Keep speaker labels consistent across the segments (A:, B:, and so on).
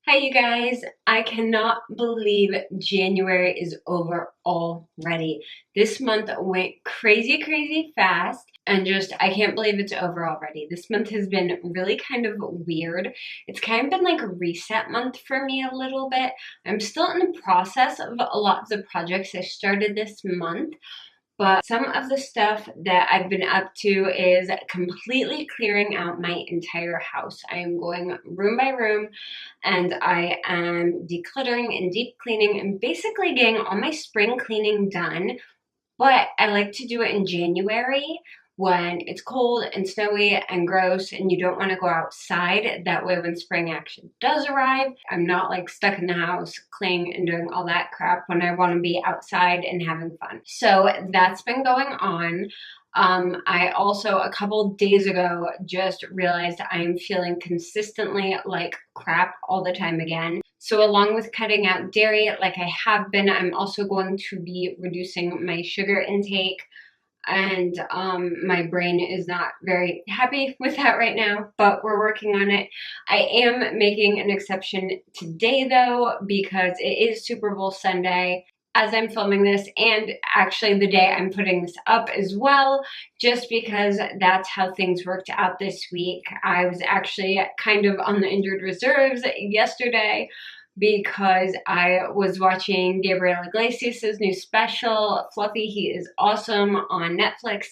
A: Hi you guys, I cannot believe January is over already. This month went crazy fast and just I can't believe it's over already. This month has been really kind of weird. It's kind of been like a reset month for me a little bit. I'm still in the process of a lot of the projects I started this month. But some of the stuff that I've been up to is completely clearing out my entire house. I am going room by room and I am decluttering and deep cleaning and basically getting all my spring cleaning done. But I like to do it in January when it's cold and snowy and gross and you don't want to go outside. That way when spring actually does arrive, I'm not like stuck in the house cleaning and doing all that crap when I want to be outside and having fun. So that's been going on. I also a couple days ago just realized I am feeling consistently like crap all the time again. So along with cutting out dairy like I have been, I'm also going to be reducing my sugar intake, and my brain is not very happy with that right now, but we're working on it. I am making an exception today though because it is Super Bowl Sunday as I'm filming this, and actually the day I'm putting this up as well, just because that's how things worked out this week. I was actually kind of on the injured reserves yesterday because I was watching Gabriel Iglesias' new special, Fluffy. He is awesome on Netflix,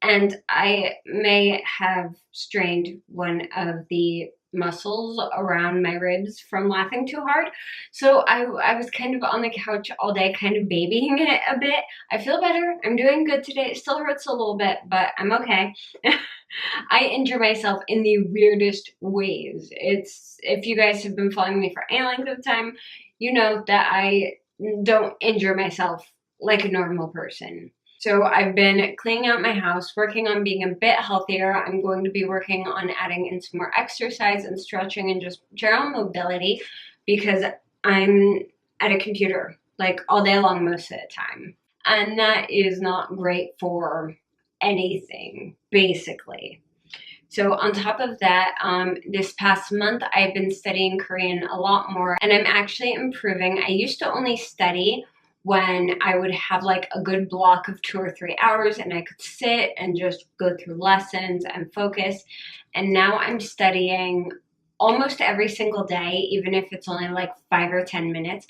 A: and I may have strained one of the muscles around my ribs from laughing too hard. So I was kind of on the couch all day, kind of babying it a bit. I feel better. I'm doing good today. It still hurts a little bit, but I'm okay. I injure myself in the weirdest ways. If you guys have been following me for any length of time, you know that I don't injure myself like a normal person. So I've been cleaning out my house, working on being a bit healthier. I'm going to be working on adding in some more exercise and stretching and just general mobility because I'm at a computer like all day long most of the time. And that is not great for anything, basically. So on top of that, this past month, I've been studying Korean a lot more, and I'm actually improving. I used to only study when I would have like a good block of 2 or 3 hours and I could sit and just go through lessons and focus. And now I'm studying almost every single day, even if it's only like 5 or 10 minutes.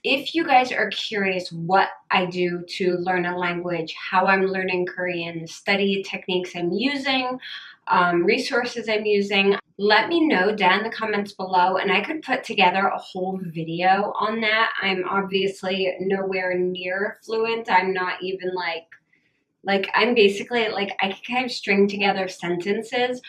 A: If you guys are curious what I do to learn a language, how I'm learning Korean, study techniques I'm using, resources I'm using, let me know down in the comments below and I could put together a whole video on that. I'm obviously nowhere near fluent. I'm not even like I'm basically like I can kind of string together sentences,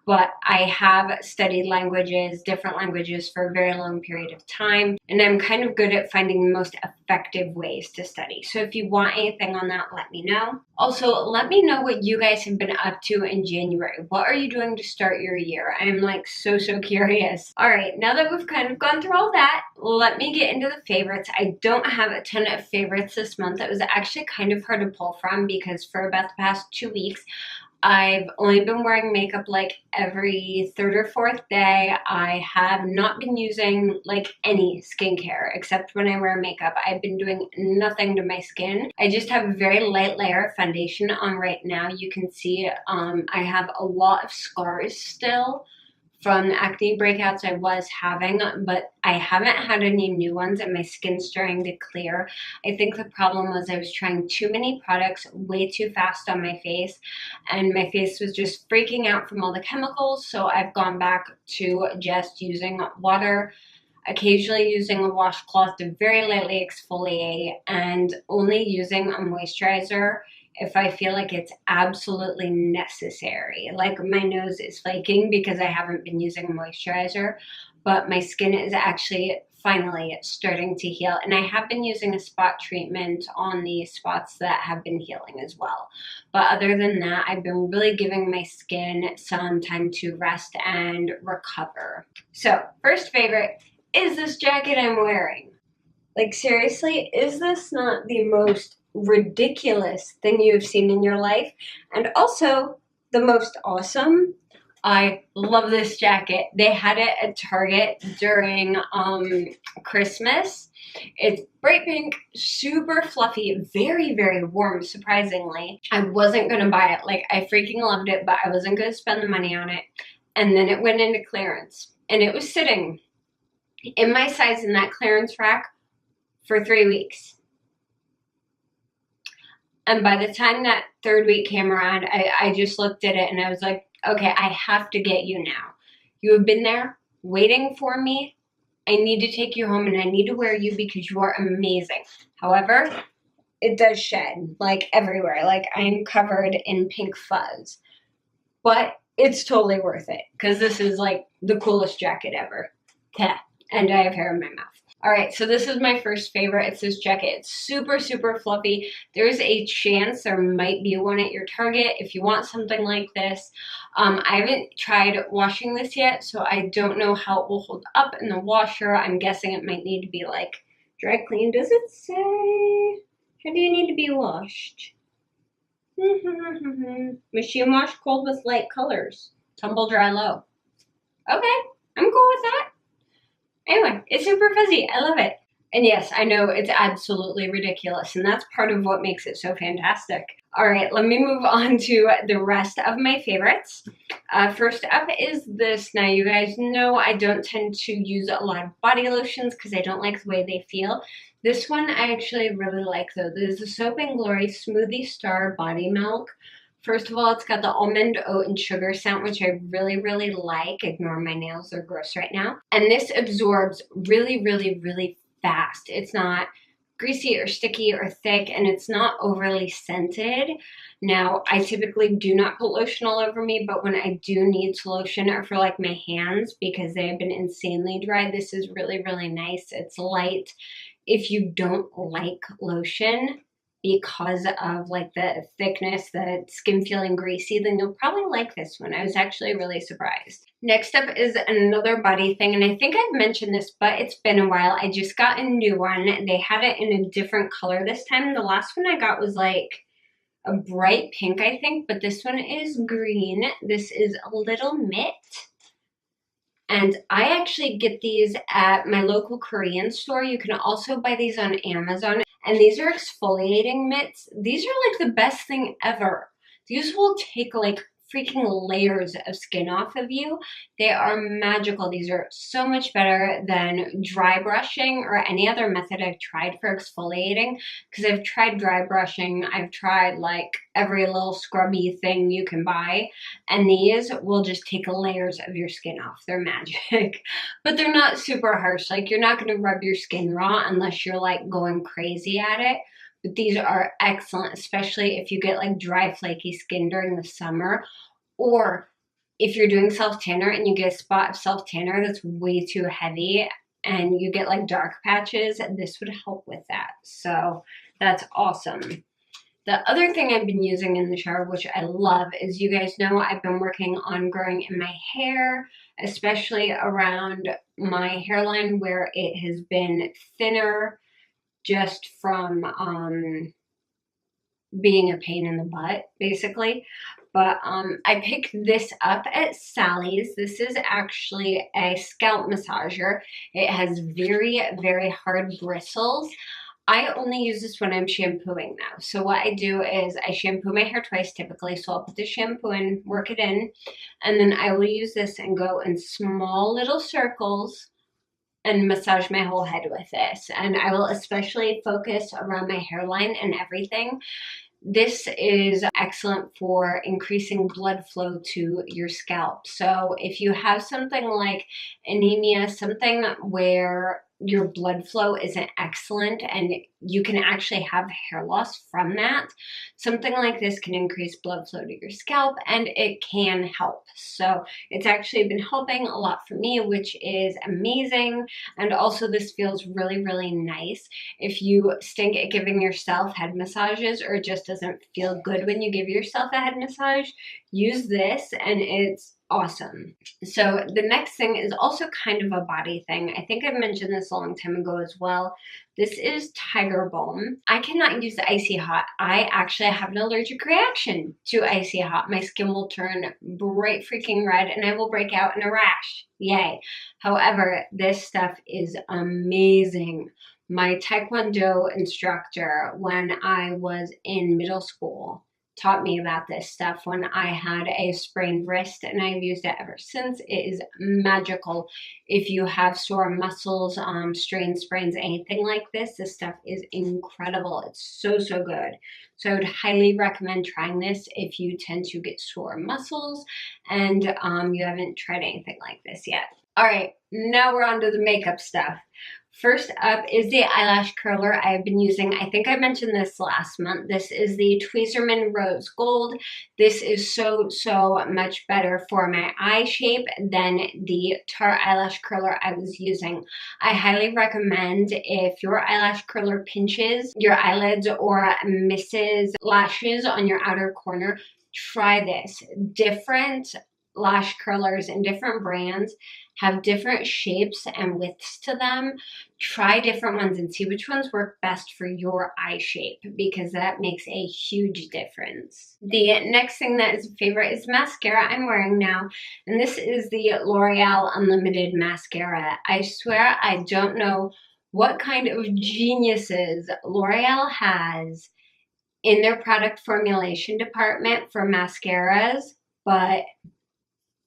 A: but I have studied languages, different languages for a very long period of time, and I'm kind of good at finding the most effective ways to study. So if you want anything on that, let me know. Also, let me know what you guys have been up to in January. What are you doing to start your year? I'm like so curious. All right, now that we've kind of gone through all that, let me get into the favorites. I don't have a ton of favorites this month. It was actually kind of hard to pull from because for about the past 2 weeks, I've only been wearing makeup like every third or fourth day. I have not been using like any skincare except when I wear makeup. I've been doing nothing to my skin. I just have a very light layer of foundation on right now. You can see I have a lot of scars still from the acne breakouts I was having, but I haven't had any new ones and my skin's starting to clear. I think the problem was I was trying too many products way too fast on my face and my face was just freaking out from all the chemicals, so I've gone back to just using water, occasionally using a washcloth to very lightly exfoliate, and only using a moisturizer if I feel like it's absolutely necessary. Like my nose is flaking because I haven't been using a moisturizer, but my skin is actually finally starting to heal. And I have been using a spot treatment on the spots that have been healing as well. But other than that, I've been really giving my skin some time to rest and recover. So first favorite is this jacket I'm wearing. Like seriously, is this not the most ridiculous thing you have seen in your life, and also the most awesome? I love this jacket. They had it at Target during Christmas. It's bright pink, super fluffy, very, very warm, surprisingly. I wasn't going to buy it. Like, I freaking loved it, but I wasn't going to spend the money on it. And then it went into clearance. And it was sitting in my size in that clearance rack for 3 weeks. And by the time that third week came around, I just looked at it and I was like, okay, I have to get you now. You have been there waiting for me. I need to take you home and I need to wear you because you are amazing. However, it does shed like everywhere. Like I'm covered in pink fuzz. But it's totally worth it because this is like the coolest jacket ever. Yeah. And I have hair in my mouth. All right, so this is my first favorite. It's this jacket. It's super, super fluffy. There's a chance there might be one at your Target if you want something like this. I haven't tried washing this yet, so I don't know how it will hold up in the washer. I'm guessing it might need to be like dry clean. Does it say how do you need to be washed? Machine wash cold with light colors. Tumble dry low. Okay, I'm cool with that. Anyway, it's super fuzzy. I love it. And yes, I know it's absolutely ridiculous, and that's part of what makes it so fantastic. All right, let me move on to the rest of my favorites. First up is this. Now, you guys know I don't tend to use a lot of body lotions because I don't like the way they feel. This one I actually really like, though. This is the Soap & Glory Smoothie Star Body Milk. First of all, it's got the almond, oat, and sugar scent, which I really, really like. Ignore my nails, they're gross right now. And this absorbs really, really, really fast. It's not greasy or sticky or thick, and it's not overly scented. Now, I typically do not put lotion all over me, but when I do need to lotion or for like my hands because they have been insanely dry, this is really, really nice. It's light. If you don't like lotion, because of like the thickness, the skin feeling greasy, then you'll probably like this one. I was actually really surprised. Next up is another body thing, and I think I've mentioned this, but it's been a while. I just got a new one. They had it in a different color this time. The last one I got was like a bright pink, I think, but this one is green. This is a Little Mitt. And I actually get these at my local Korean store. You can also buy these on Amazon. And these are exfoliating mitts. These are like the best thing ever. These will take like freaking layers of skin off of you. They are magical. These are so much better than dry brushing or any other method I've tried for exfoliating, because I've tried dry brushing. I've tried like every little scrubby thing you can buy, and these will just take layers of your skin off. They're magic, but they're not super harsh. Like you're not going to rub your skin raw unless you're like going crazy at it. But these are excellent, especially if you get like dry, flaky skin during the summer, or if you're doing self-tanner and you get a spot of self-tanner that's way too heavy and you get like dark patches, this would help with that. So that's awesome. The other thing I've been using in the shower, which I love, is you guys know I've been working on growing in my hair, especially around my hairline where it has been thinner just from being a pain in the butt, basically. But I picked this up at Sally's. This is actually a scalp massager. It has very, very hard bristles. I only use this when I'm shampooing now. So what I do is I shampoo my hair twice typically. So I'll put the shampoo in, work it in, and then I will use this and go in small little circles and massage my whole head with this. And I will especially focus around my hairline and everything. This is excellent for increasing blood flow to your scalp. So if you have something like anemia, something where your blood flow isn't excellent and you can actually have hair loss from that, something like this can increase blood flow to your scalp and it can help. So it's actually been helping a lot for me, which is amazing. And also this feels really, really nice. If you stink at giving yourself head massages or it just doesn't feel good when you give yourself a head massage, use this and it's awesome. So the next thing is also kind of a body thing. I think I've mentioned this a long time ago as well. This is Tiger Balm. I cannot use icy hot. I actually have an allergic reaction to icy hot. My skin will turn bright freaking red and I will break out in a rash. Yay. However, this stuff is amazing. My Taekwondo instructor, when I was in middle school, taught me about this stuff when I had a sprained wrist, and I've used it ever since. It is magical. If you have sore muscles, strained sprains, anything like this stuff is incredible. It's so, so good. So I would highly recommend trying this if you tend to get sore muscles and you haven't tried anything like this yet. All right, now we're on to the makeup stuff. First up is the Eyelash Curler I've been using. I think I mentioned this last month. This is the Tweezerman Rose Gold. This is so, so much better for my eye shape than the Tarte Eyelash Curler I was using. I highly recommend, if your eyelash curler pinches your eyelids or misses lashes on your outer corner, try this. Different lash curlers and different brands have different shapes and widths to them. Try different ones and see which ones work best for your eye shape, because that makes a huge difference. The next thing that is a favorite is mascara I'm wearing now, and this is the L'Oreal Unlimited Mascara. I swear I don't know what kind of geniuses L'Oreal has in their product formulation department for mascaras, but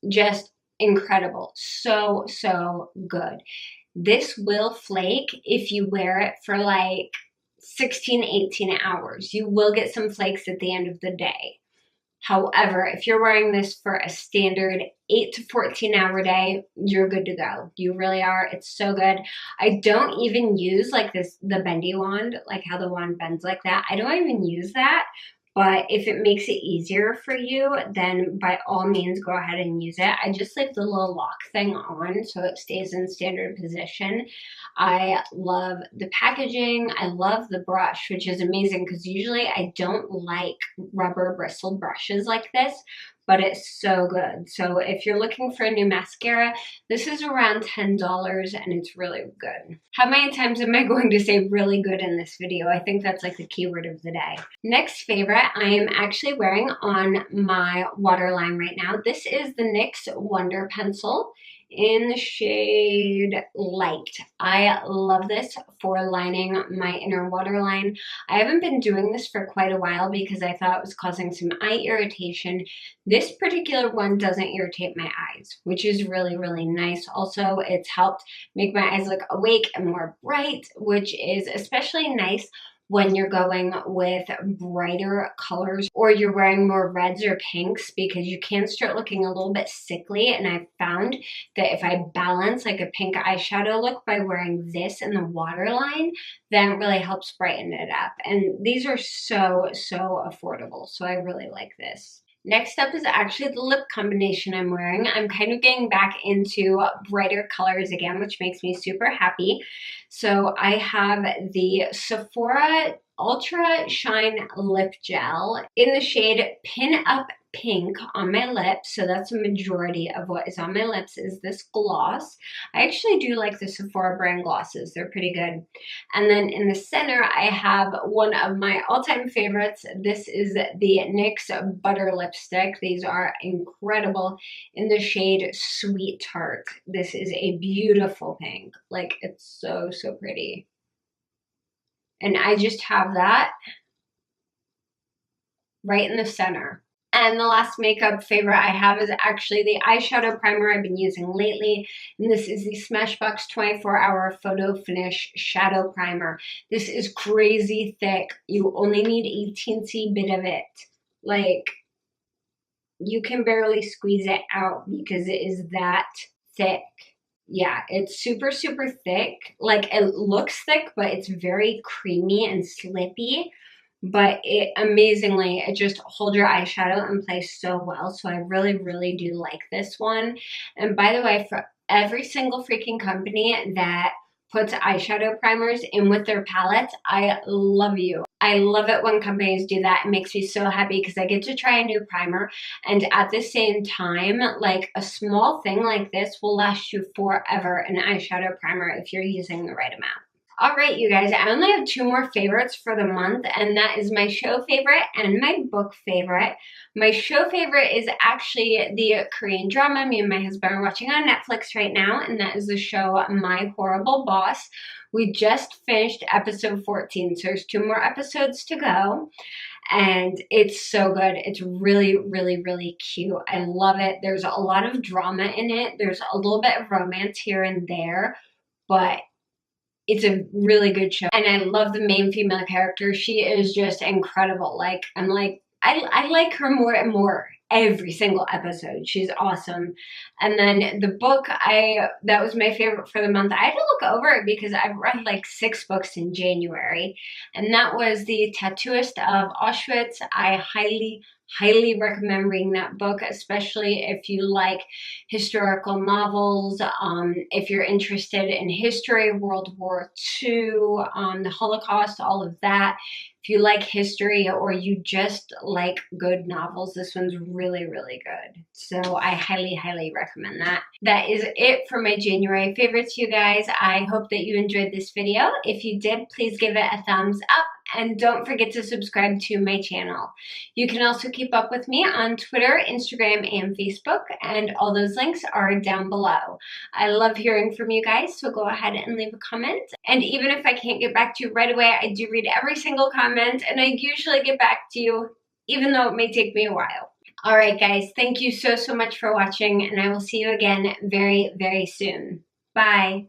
A: just incredible. So, so good. This will flake if you wear it for like 16, 18 hours. You will get some flakes at the end of the day. However, if you're wearing this for a standard 8 to 14 hour day, you're good to go. You really are. It's so good. I don't even use like this, the bendy wand, like how the wand bends like that. I don't even use that. But if it makes it easier for you, then by all means, go ahead and use it. I just leave the little lock thing on so it stays in standard position. I love the packaging. I love the brush, which is amazing because usually I don't like rubber bristle brushes like this, but it's so good. So if you're looking for a new mascara, this is around $10 and it's really good. How many times am I going to say really good in this video? I think that's like the keyword of the day. Next favorite, I am actually wearing on my waterline right now. This is the NYX Wonder Pencil in the shade Light. I love this for lining my inner waterline. I haven't been doing this for quite a while because I thought it was causing some eye irritation. This particular one doesn't irritate my eyes, which is really, really nice. Also, it's helped make my eyes look awake and more bright, which is especially nice when you're going with brighter colors or you're wearing more reds or pinks, because you can start looking a little bit sickly. And I've found that if I balance like a pink eyeshadow look by wearing this in the waterline, then it really helps brighten it up. And these are so, so affordable. So I really like this. Next up is actually the lip combination I'm wearing. I'm kind of getting back into brighter colors again, which makes me super happy. So I have the Sephora Ultra Shine Lip Gel in the shade Pin Up Pink on my lips. So that's a majority of what is on my lips is this gloss. I actually do like the Sephora brand glosses. They're pretty good. And then in the center, I have one of my all-time favorites. This is the NYX Butter Lipstick. These are incredible in the shade Sweet Tart. This is a beautiful pink. Like, it's so, so pretty. And I just have that right in the center. And the last makeup favorite I have is actually the eyeshadow primer I've been using lately. And this is the Smashbox 24-Hour Photo Finish Shadow Primer. This is crazy thick. You only need a teensy bit of it. Like, you can barely squeeze it out because it is that thick. Yeah, it's super, super thick. Like, it looks thick, but it's very creamy and slippy. But it just holds your eyeshadow in place so well. So I really, really do like this one. And by the way, for every single freaking company that puts eyeshadow primers in with their palettes, I love you. I love it when companies do that. It makes me so happy because I get to try a new primer, and at the same time, like a small thing like this will last you forever, an eyeshadow primer, if you're using the right amount. All right, you guys, I only have 2 more favorites for the month, and that is my show favorite and my book favorite. My show favorite is actually the Korean drama me and my husband are watching on Netflix right now, and that is the show My Horrible Boss. We just finished episode 14, so there's 2 more episodes to go, and it's so good. It's really, really, really cute. I love it. There's a lot of drama in it. There's a little bit of romance here and there, but it's a really good show. And I love the main female character. She is just incredible. Like, I like her more and more every single episode. She's awesome. And then the book, that was my favorite for the month. I had to look over it because I've read like 6 books in January. And that was The Tattooist of Auschwitz. I highly recommend reading that book, especially if you like historical novels, if you're interested in history, World War II, the Holocaust, all of that. If you like history or you just like good novels, this one's really, really good. So I highly recommend that. That is it for my January favorites, you guys. I hope that you enjoyed this video. If you did, please give it a thumbs up. And don't forget to subscribe to my channel. You can also keep up with me on Twitter, Instagram, and Facebook, and all those links are down below. I love hearing from you guys, so go ahead and leave a comment. And even if I can't get back to you right away, I do read every single comment, and I usually get back to you, even though it may take me a while. All right, guys, thank you so much for watching, and I will see you again very, very soon. Bye.